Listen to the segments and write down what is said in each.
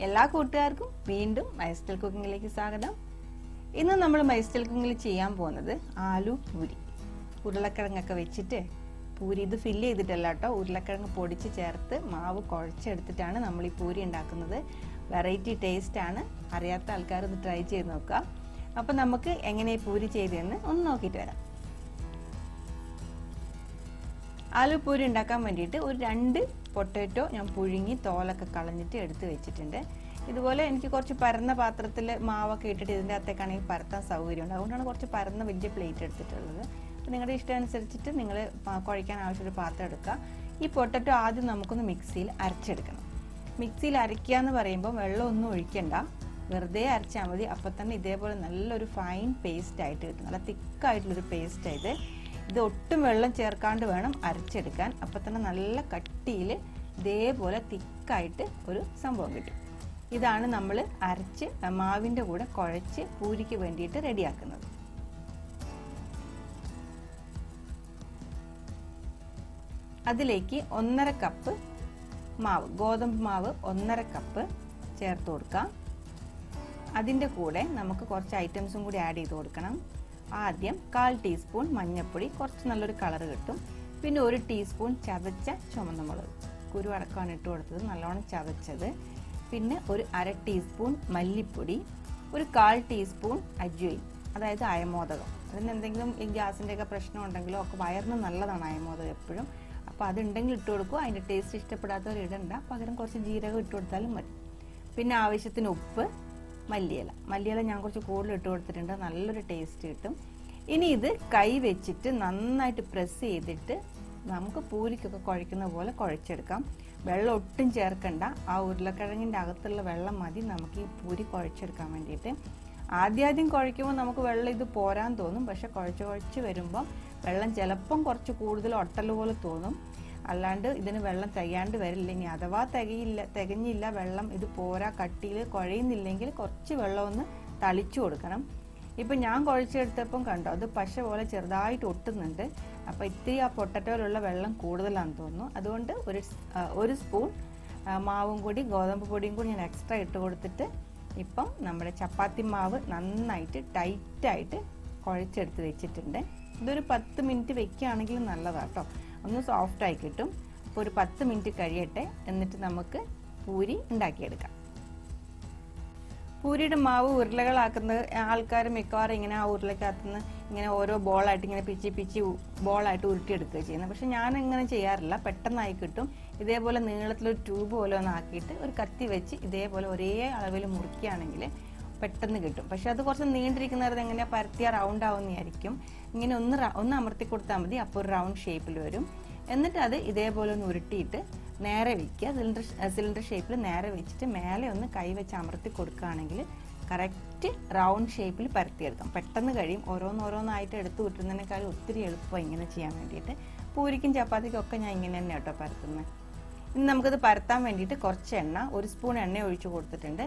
എല്ലാ കൂട്ടുകാർക്കും വീണ്ടും മൈസ്റ്റൽ കുക്കിങ്ങിലേക്ക് സ്വാഗതം. ഇന്ന് നമ്മൾ മൈസ്റ്റൽ കുക്കിങ്ങിൽ ചെയ്യാൻ പോകുന്നത് ആലു പൂരി. ഉരുളക്കിഴങ്ങൊക്കെ വെച്ചിട്ട് പൂരി ഇത് ഫില്ല് ചെയ്തിട്ടല്ല കേട്ടോ, ഉരുളക്കിഴങ്ങ് പൊടിച്ച് ചേർത്ത് മാവ് കുഴച്ചെടുത്തിട്ടാണ് നമ്മൾ ഈ പൂരി ഉണ്ടാക്കുന്നത്. വെറൈറ്റി ടേസ്റ്റ് ആണ്. അറിയാത്ത ആൾക്കാർ ഇത് ട്രൈ ചെയ്ത് നോക്കുക. അപ്പം നമുക്ക് എങ്ങനെ പൂരി ചെയ്തതെന്ന് ഒന്ന് നോക്കിയിട്ട് വരാം. ആലു പൂരി ഉണ്ടാക്കാൻ വേണ്ടിയിട്ട് ഒരു 2 പൊട്ടാറ്റോ ഞാൻ പുഴുങ്ങി തോലൊക്കെ കളഞ്ഞിട്ട് എടുത്ത് വെച്ചിട്ടുണ്ട്. ഇതുപോലെ എനിക്ക് കുറച്ച് പരന്ന പാത്രത്തിൽ മാവൊക്കെ ഇട്ടിട്ട് ഇതിൻ്റെ അകത്തേക്കാണെങ്കിൽ പരത്താൻ സൗകര്യമുണ്ട്. അതുകൊണ്ടാണ് കുറച്ച് പരന്ന വലിയ പ്ലേറ്റ് എടുത്തിട്ടുള്ളത്. അപ്പോൾ നിങ്ങളുടെ ഇഷ്ടം അനുസരിച്ചിട്ട് നിങ്ങൾ കുഴയ്ക്കാൻ ആവശ്യമൊരു പാത്രം എടുക്കുക. ഈ പൊട്ടാറ്റോ ആദ്യം നമുക്കൊന്ന് മിക്സിയിൽ അരച്ചെടുക്കണം. മിക്സിയിൽ അരയ്ക്കുക എന്ന് പറയുമ്പോൾ വെള്ളമൊന്നും ഒഴിക്കണ്ട, വെറുതെ അരച്ചാൽ മതി. അപ്പോൾ തന്നെ ഇതേപോലെ നല്ലൊരു ഫൈൻ പേസ്റ്റ് ആയിട്ട് കിട്ടും, നല്ല തിക്കായിട്ടുള്ളൊരു പേസ്റ്റ് ആയിട്ട്. ഇത് ഒട്ടും വെള്ളം ചേർക്കാണ്ട് വേണം അരച്ചെടുക്കാൻ. അപ്പം തന്നെ നല്ല കട്ടിയിൽ ഇതേപോലെ തിക്കായിട്ട് ഒരു സംഭവം കിട്ടും. ഇതാണ് നമ്മൾ അരച്ച് മാവിൻ്റെ കൂടെ കുഴച്ച് പൂരിക്ക് വേണ്ടിയിട്ട് റെഡിയാക്കുന്നത്. അതിലേക്ക് 1.5 കപ്പ് മാവ്, ഗോതമ്പ് മാവ് 1.5 കപ്പ് ചേർത്ത് കൊടുക്കാം. അതിൻ്റെ കൂടെ നമുക്ക് കുറച്ച് ഐറ്റംസും കൂടി ആഡ് ചെയ്ത് കൊടുക്കണം. ആദ്യം 1/4 ടീസ്പൂൺ മഞ്ഞൾപ്പൊടി, കുറച്ച് നല്ലൊരു കളർ കിട്ടും. പിന്നെ 1 ടീസ്പൂൺ ചതച്ച ചുവന്ന മുളക്, കുരു അടക്കമാണ് ഇട്ട് കൊടുത്തത്, നല്ലോണം ചതച്ചത്. പിന്നെ ഒരു 1/2 ടീസ്പൂൺ മല്ലിപ്പൊടി, ഒരു 1/4 ടീസ്പൂൺ അജ്വൈൻ, അതായത് അയമോദകം. അതിന് എന്തെങ്കിലും ഈ ഗ്യാസിൻ്റെയൊക്കെ പ്രശ്നം ഉണ്ടെങ്കിലോ ഒക്കെ വയറിന് നല്ലതാണ് അയമോദകം എപ്പോഴും. അപ്പോൾ അതുണ്ടെങ്കിൽ ഇട്ട് കൊടുക്കുക. അതിൻ്റെ ടേസ്റ്റ് ഇഷ്ടപ്പെടാത്തവർ ഇടണ്ട, പകരം കുറച്ച് ജീരകം ഇട്ട് കൊടുത്താലും മതി. പിന്നെ ആവശ്യത്തിന് ഉപ്പ്, മല്ലിയില ഞാൻ കുറച്ച് കൂടുതൽ ഇട്ട് കൊടുത്തിട്ടുണ്ട്, നല്ലൊരു ടേസ്റ്റ് കിട്ടും. ഇനി ഇത് കൈ വെച്ചിട്ട് നന്നായിട്ട് പ്രസ് ചെയ്തിട്ട് നമുക്ക് പൂരിക്കൊക്കെ കുഴയ്ക്കുന്ന പോലെ കുഴച്ചെടുക്കാം. വെള്ളം ഒട്ടും ചേർക്കണ്ട, ആ ഉരുളക്കിഴങ്ങിൻ്റെ അകത്തുള്ള വെള്ളം മതി നമുക്ക് ഈ പൂരി കുഴച്ചെടുക്കാൻ വേണ്ടിയിട്ട്. ആദ്യം കുഴയ്ക്കുമ്പോൾ നമുക്ക് വെള്ളം ഇത് പോരാൻ തോന്നും, പക്ഷെ കുഴച്ച് വരുമ്പം വെള്ളം ചിലപ്പം കുറച്ച് കൂടുതൽ ഒട്ടൽ പോലെ തോന്നും. അല്ലാണ്ട് ഇതിന് വെള്ളം തികയാണ്ട് വരില്ല. ഇനി അഥവാ തികഞ്ഞില്ല, വെള്ളം ഇത് പോരാ, കട്ടിയിൽ കുഴയുന്നില്ലെങ്കിൽ കുറച്ച് വെള്ളം ഒന്ന് തളിച്ചു കൊടുക്കണം. ഇപ്പം ഞാൻ കുഴച്ചെടുത്തപ്പം കണ്ടോ, അത് പശ പോലെ ചെറുതായിട്ട് ഒട്ടുന്നുണ്ട്. അപ്പോൾ ഇത്തിരി ആ പൊട്ടറ്റോയിലുള്ള വെള്ളം കൂടുതലാണെന്ന് തോന്നുന്നു. അതുകൊണ്ട് ഒരു സ്പൂൺ മാവും കൂടി ഗോതമ്പ് പൊടിയും കൂടി ഞാൻ എക്സ്ട്രാ ഇട്ട് കൊടുത്തിട്ട് ഇപ്പം നമ്മുടെ ചപ്പാത്തി മാവ് നന്നായിട്ട് ടൈറ്റായിട്ട് കുഴച്ചെടുത്ത് വെച്ചിട്ടുണ്ട്. ഇതൊരു 10 മിനിറ്റ് വെക്കുകയാണെങ്കിൽ നല്ലതാട്ടോ, ഒന്ന് സോഫ്റ്റായി കിട്ടും. അപ്പോൾ ഒരു 10 മിനിറ്റ് കഴിയട്ടെ, എന്നിട്ട് നമുക്ക് പൂരി ഉണ്ടാക്കിയെടുക്കാം. പൂരിയുടെ മാവ് ഉരുളകളാക്കുന്ന ആൾക്കാർ മിക്കവാറും ഇങ്ങനെ ആ ഉരുളക്കകത്തുനിന്ന് ഇങ്ങനെ ഓരോ ബോളായിട്ട് ഇങ്ങനെ പിച്ചി ബോളായിട്ട് ഉരുട്ടിയെടുക്കുക ചെയ്യുന്നത്. പക്ഷെ ഞാൻ ഇങ്ങനെ ചെയ്യാറില്ല, പെട്ടെന്നായി കിട്ടും. ഇതേപോലെ നീളത്തിലൊരു ട്യൂബ് പോലെ ഒന്ന് ആക്കിയിട്ട് ഒരു കത്തി വെച്ച് ഇതേപോലെ ഒരേ അളവിൽ മുറിക്കുകയാണെങ്കിൽ പെട്ടെന്ന് കിട്ടും. പക്ഷെ അത് കുറച്ച് നീണ്ടിരിക്കുന്നത് എങ്ങനെയാണ് പരത്തിയ റൗണ്ട് ആവുന്നതായിരിക്കും. ഇങ്ങനെ ഒന്ന് അമർത്തി കൊടുത്താൽ മതി, അപ്പോൾ ഒരു റൗണ്ട് ഷേപ്പിൽ വരും. എന്നിട്ട് അത് ഇതേപോലെ ഒന്ന് ഉരുട്ടിയിട്ട് നേരെ വയ്ക്കുക. സിലിണ്ടർ ഷേപ്പിൽ നേരെ വെച്ചിട്ട് മേലെ ഒന്ന് കൈ വെച്ച് അമർത്തി കൊടുക്കുകയാണെങ്കിൽ കറക്റ്റ് റൗണ്ട് ഷേപ്പിൽ പരത്തിയെടുക്കാം. പെട്ടെന്ന് കഴിയും. ഓരോന്നായിട്ട് എടുത്ത് ഉരുട്ടുന്നതിനേക്കാളും ഒത്തിരി എളുപ്പമാണ് ഇങ്ങനെ ചെയ്യാൻ വേണ്ടിയിട്ട്. പൂരിക്കും ചപ്പാത്തിക്കും ഒക്കെ ഞാൻ ഇങ്ങനെ തന്നെ കേട്ടോ പരത്തുന്നത്. ഇനി നമുക്കത് പരത്താൻ വേണ്ടിയിട്ട് കുറച്ച് എണ്ണ, 1 സ്പൂൺ എണ്ണ ഒഴിച്ച് കൊടുത്തിട്ടുണ്ട്.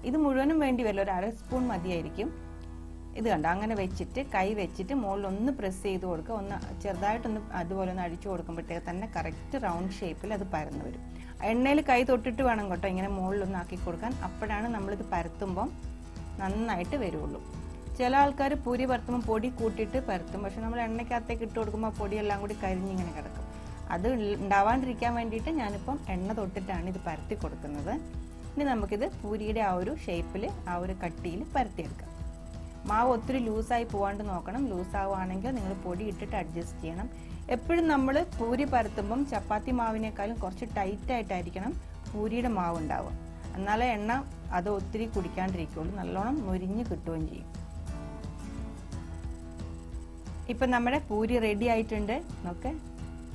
ഇത് മുഴുവനും വേണ്ടി വരില്ല, ഒരു 1/2 സ്പൂൺ മതിയായിരിക്കും. ഇത് കണ്ടോ, അങ്ങനെ വെച്ചിട്ട് കൈ വെച്ചിട്ട് മുകളിലൊന്ന് പ്രസ് ചെയ്ത് കൊടുക്കുക. ഒന്ന് ചെറുതായിട്ടൊന്ന് അതുപോലെ ഒന്ന് അടിച്ചു കൊടുക്കുമ്പോഴത്തേക്ക് തന്നെ കറക്റ്റ് റൗണ്ട് ഷേപ്പിൽ അത് പരന്ന് വരും. എണ്ണയിൽ കൈ തൊട്ടിട്ട് വേണം കേട്ടോ ഇങ്ങനെ മുകളിലൊന്ന് ആക്കി കൊടുക്കാൻ. അപ്പോഴാണ് നമ്മളിത് പരത്തുമ്പം നന്നായിട്ട് വരുള്ളൂ. ചില ആൾക്കാർ പൂരി പരത്തുമ്പോൾ പൊടി കൂട്ടിയിട്ട് പരത്തും, പക്ഷെ നമ്മൾ എണ്ണയ്ക്കകത്തേക്ക് ഇട്ട് കൊടുക്കുമ്പോൾ പൊടിയെല്ലാം കൂടി കരിഞ്ഞിങ്ങനെ കിടക്കും. അത് ഉണ്ടാവാണ്ടിരിക്കാൻ വേണ്ടിയിട്ട് ഞാനിപ്പം എണ്ണ തൊട്ടിട്ടാണ് ഇത് പരത്തി കൊടുക്കുന്നത്. ഇനി നമുക്കിത് പൂരിയുടെ ആ ഒരു ഷേപ്പിൽ, ആ ഒരു കട്ടിയിൽ പരത്തിയെടുക്കാം. മാവ് ഒത്തിരി ലൂസായി പോകാണ്ട് നോക്കണം. ലൂസാവുകയാണെങ്കിൽ നിങ്ങൾ പൊടി ഇട്ടിട്ട് അഡ്ജസ്റ്റ് ചെയ്യണം. എപ്പോഴും നമ്മൾ പൂരി പരത്തുമ്പം ചപ്പാത്തി മാവിനേക്കാളും കുറച്ച് ടൈറ്റായിട്ടായിരിക്കണം പൂരിയുടെ മാവ് ഉണ്ടാവുക. എന്നാലേ എണ്ണ അത് ഒത്തിരി കുടിക്കാണ്ടിരിക്കുള്ളൂ, നല്ലോണം മുരിഞ്ഞ് കിട്ടുകയും ചെയ്യും. ഇപ്പം നമ്മുടെ പൂരി റെഡി ആയിട്ടുണ്ട്. നോക്കെ,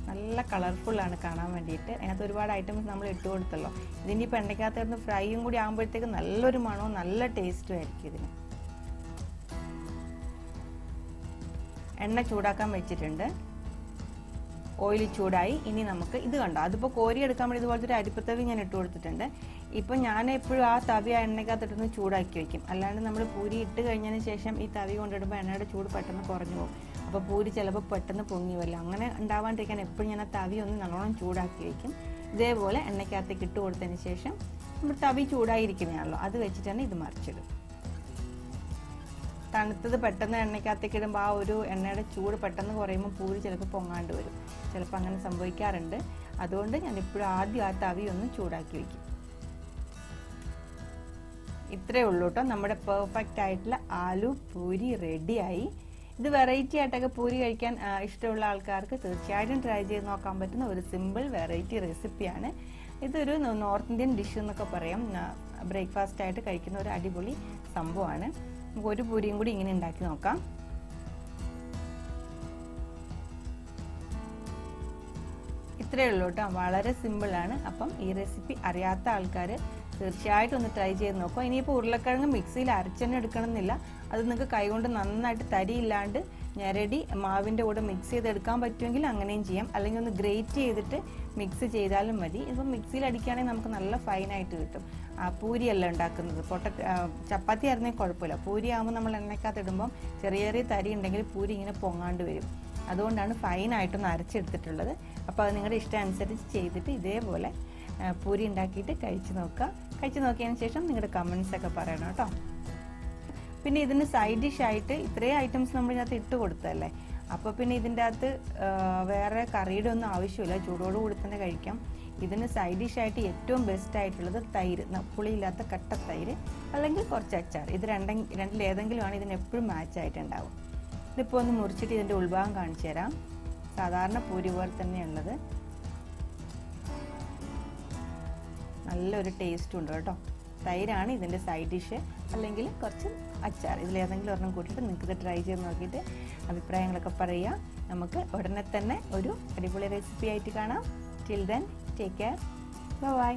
നല്ല കളർഫുള്ളാണ് കാണാൻ വേണ്ടിയിട്ട്. അതിനകത്ത് ഒരുപാട് ഐറ്റംസ് നമ്മൾ ഇട്ട് കൊടുത്തല്ലോ. ഇതിൻ്റെ ഇപ്പം എണ്ണയ്ക്കകത്ത് ഫ്രൈയും കൂടി ആകുമ്പോഴത്തേക്ക് നല്ലൊരു മണവും നല്ല ടേസ്റ്റും ആയിരിക്കും ഇതിന്. എണ്ണ ചൂടാക്കാൻ വെച്ചിട്ടുണ്ട്, ഓയിൽ ചൂടായി. ഇനി നമുക്ക് ഇത് കണ്ടോ, അതിപ്പോൾ കോരി എടുക്കാൻ വേണ്ടി ഇതുപോലത്തെ ഒരു അരിപ്പത്തവി ഞാൻ ഇട്ട് കൊടുത്തിട്ടുണ്ട്. ഇപ്പം ഞാൻ എപ്പോഴും ആ തവി ആ എണ്ണയ്ക്കകത്തിട്ടൊന്ന് ചൂടാക്കി വയ്ക്കും. അല്ലാണ്ട് നമ്മൾ പൂരി ഇട്ട് കഴിഞ്ഞതിന് ശേഷം ഈ തവി കൊണ്ടിടുമ്പോൾ എണ്ണയുടെ ചൂട് പെട്ടെന്ന് കുറഞ്ഞു പോകും. അപ്പോൾ പൂരി ചിലപ്പോൾ പെട്ടെന്ന് പൊങ്ങി വരില്ല. അങ്ങനെ ഉണ്ടാവാണ്ടിരിക്കാൻ എപ്പോഴും ഞാൻ ആ തവി ഒന്ന് നല്ലോണം ചൂടാക്കി വയ്ക്കും. ഇതേപോലെ എണ്ണയ്ക്കകത്തേക്ക് ഇട്ട് കൊടുത്തതിന് ശേഷം നമ്മൾ തവി ചൂടായിരിക്കുന്നതാണല്ലോ, അത് വെച്ചിട്ട് തന്നെ ഇത് മറിച്ചിടും. തണുത്തത് പെട്ടെന്ന് എണ്ണയ്ക്കകത്തേക്ക് ഇടുമ്പോൾ ആ ഒരു എണ്ണയുടെ ചൂട് പെട്ടെന്ന് കുറയുമ്പോൾ പൂരി ചിലപ്പോൾ പൊങ്ങാണ്ട് വരും. ചിലപ്പോൾ അങ്ങനെ സംഭവിക്കാറുണ്ട്. അതുകൊണ്ട് ഞാൻ ഇപ്പോഴും ആദ്യം ആ തവി ഒന്ന് ചൂടാക്കി വയ്ക്കും. ഇത്രയേ ഉള്ളൂ കേട്ടോ, നമ്മുടെ പെർഫെക്റ്റ് ആയിട്ടുള്ള ആലു പൂരി റെഡിയായി. ഇത് വെറൈറ്റി ആയിട്ടൊക്കെ പൂരി കഴിക്കാൻ ഇഷ്ടമുള്ള ആൾക്കാർക്ക് തീർച്ചയായിട്ടും ട്രൈ ചെയ്ത് നോക്കാൻ പറ്റുന്ന ഒരു സിമ്പിൾ വെറൈറ്റി റെസിപ്പിയാണ്. ഇതൊരു നോർത്ത് ഇന്ത്യൻ ഡിഷ് എന്നൊക്കെ പറയാം. ബ്രേക്ക്ഫാസ്റ്റ് ആയിട്ട് കഴിക്കുന്ന ഒരു അടിപൊളി സംഭവമാണ്. നമുക്ക് ഒരു പൂരിയും കൂടി ഇങ്ങനെ ഉണ്ടാക്കി നോക്കാം. ഇത്രയേ ഉള്ളൂ കേട്ടോ, വളരെ സിമ്പിളാണ്. അപ്പം ഈ റെസിപ്പി അറിയാത്ത ആൾക്കാർ തീർച്ചയായിട്ടും ഒന്ന് ട്രൈ ചെയ്ത് നോക്കുക. ഇനിയിപ്പോൾ ഉരുളക്കിഴങ്ങ് മിക്സിയിൽ അരച്ചെന്നെ എടുക്കണമെന്നില്ല. അത് നിങ്ങൾക്ക് കൈകൊണ്ട് നന്നായിട്ട് തരിയില്ലാണ്ട് ഞെരടി മാവിൻ്റെ കൂടെ മിക്സ് ചെയ്തെടുക്കാൻ പറ്റുമെങ്കിൽ അങ്ങനെയും ചെയ്യാം. അല്ലെങ്കിൽ ഒന്ന് ഗ്രേറ്റ് ചെയ്തിട്ട് മിക്സ് ചെയ്താലും മതി. ഇപ്പം മിക്സിയിൽ അടിക്കുകയാണെങ്കിൽ നമുക്ക് നല്ല ഫൈനായിട്ട് കിട്ടും. പൂരിയല്ല ഉണ്ടാക്കുന്നത്, ചപ്പാത്തി ആയിരുന്നെങ്കിൽ കുഴപ്പമില്ല. പൂരി ആകുമ്പോൾ നമ്മൾ എണ്ണയ്ക്കകത്ത് ഇടുമ്പം ചെറിയ ചെറിയ തരി ഉണ്ടെങ്കിൽ പൂരി ഇങ്ങനെ പൊങ്ങാണ്ട് വരും. അതുകൊണ്ടാണ് ഫൈനായിട്ടൊന്ന് അരച്ചെടുത്തിട്ടുള്ളത്. അപ്പോൾ അത് നിങ്ങളുടെ ഇഷ്ടം അനുസരിച്ച് ചെയ്തിട്ട് ഇതേപോലെ പൂരി ഉണ്ടാക്കിയിട്ട് കഴിച്ച് നോക്കുക. കഴിച്ച് നോക്കിയതിന് ശേഷം നിങ്ങളുടെ കമൻസ് ഒക്കെ പറയണം കേട്ടോ. പിന്നെ ഇതിന് സൈഡ് ഡിഷായിട്ട് ഇത്രയും ഐറ്റംസ് നമ്മൾ ഇതിനകത്ത് ഇട്ട് കൊടുത്തല്ലേ, അപ്പോൾ പിന്നെ ഇതിൻ്റെ അകത്ത് വേറെ കറിയുടെ ഒന്നും ആവശ്യമില്ല, ചൂടോടുകൂടി തന്നെ കഴിക്കാം. ഇതിന് സൈഡ് ഡിഷായിട്ട് ഏറ്റവും ബെസ്റ്റ് ആയിട്ടുള്ളത് തൈര്, പുളിയില്ലാത്ത കട്ട തൈര് അല്ലെങ്കിൽ കുറച്ച് അച്ചാർ. ഇത് രണ്ടിലേതെങ്കിലും ആണ് ഇതിന് എപ്പോഴും മാച്ച് ആയിട്ടുണ്ടാവും. ഇതിപ്പോൾ ഒന്ന് മുറിച്ചിട്ട് ഇതിൻ്റെ ഉൾഭാഗം കാണിച്ചു തരാം. സാധാരണ പൂരി പോലെ തന്നെയുള്ളത്, നല്ലൊരു ടേസ്റ്റും ഉണ്ട് കേട്ടോ. തൈരാണ് ഇതിൻ്റെ സൈഡ് ഡിഷ്, അല്ലെങ്കിൽ കുറച്ച് അച്ചാർ, ഇതിലേതെങ്കിലും ഒരെണ്ണം കൂട്ടിയിട്ട് നിങ്ങൾക്ക് ഇത് ട്രൈ ചെയ്ത് നോക്കിയിട്ട് അഭിപ്രായങ്ങളൊക്കെ പറയുക. നമുക്ക് ഉടനെ തന്നെ ഒരു അടിപൊളി റെസിപ്പി ആയിട്ട് കാണാം. Till then take care, by.